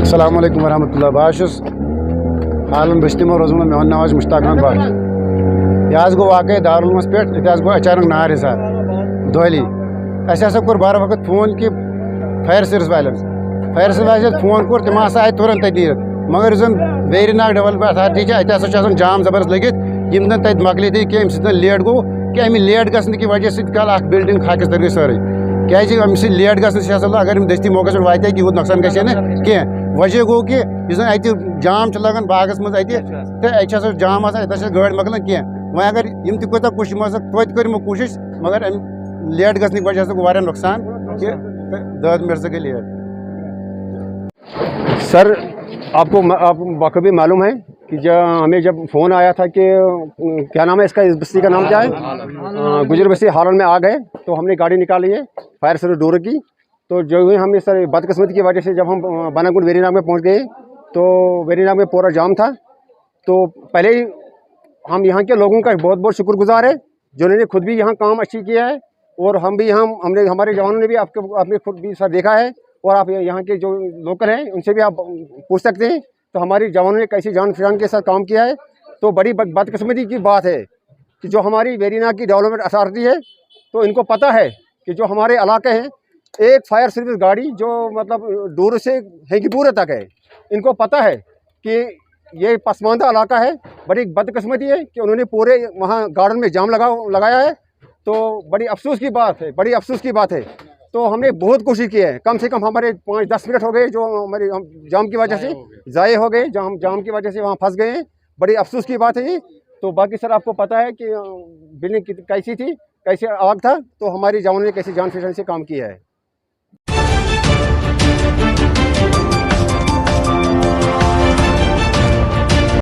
अस्सलाम वालेकुम वरहमतुल्लाह। बस हालन बस्ती में रोजन मे नाव मुश्ताक अहमद भट्ट। यह गो वाक़ दारुल पे गो अचानक नार हिसाब दोहली अस कोर बार वक्त फोन कि फायर सर्विस वाले फोन कोर तम आए तुरंत नीर मगर वेरी नाग डेवलपमेंट अथॉरिटी अत जाम जबरदस्त लगित यम तक मकल कह लेट गो कि अमि लेट गि की वजह से कल बिल्डिंग खाकस दर गई सारे क्या अम लेट गसन अगर दस्ती मौके पे वात यूत नुकसान गि कह वजह गो कि अत जाम लगान बागस मज तो जाम आसान गाड़ी मकलान कह वह अगर यम तूत कोशिश तो कर कोशिश मगर लेट गि वजह से गो नुकसान कि 10 मिनट से गई लेट। सर आपको बखूबी मालूम है कि हमें जब फ़ोन आया था कि क्या नाम है इसका, इस बस्ती का नाम क्या है, गुजर बस्ती हालन में आ गए तो हमने गाड़ी निकाली है फायर सर्विस डोर की। तो जो हुई हमें सर बदकिस्मती की वजह से जब हम बनागुंड वेरीनाग में पहुंच गए तो वेरीनाग में पूरा जाम था। तो पहले ही हम यहाँ के लोगों का बहुत बहुत शुक्रगुजार है जिन्होंने खुद भी यहाँ काम अच्छी किया है और हम भी हमने हमारे जवानों ने भी आपने खुद भी सर देखा है और आप यहाँ के जो लोकल हैं उनसे भी आप पूछ सकते हैं। तो हमारी जवानों ने कैसी जान पहचान के साथ काम किया है। तो बड़ी बदकिस्मती की बात है कि जो हमारी वेरीनाग की डेवलपमेंट अथॉरिटी है तो इनको पता है कि जो हमारे इलाके हैं एक फायर सर्विस गाड़ी जो मतलब दूर से हेंगीपुरा तक है, इनको पता है कि ये पसमानदा इलाका है। बड़ी बदकिस्मती है कि उन्होंने पूरे वहाँ गार्डन में जाम लगाया है। तो बड़ी अफसोस की बात है। तो हमने बहुत कोशिश की है, कम से कम हमारे 5-10 मिनट हो गए जो हमारे जाम की वजह से ज़ाये हो गए, जाम की वजह से वहाँ फंस गए हैं। बड़ी अफसोस की बात है ये। तो बाकी सर आपको पता है कि बिल्डिंग कैसी थी, कैसे आग था, तो हमारी जवानों ने कैसी जान पहचान से काम किया है।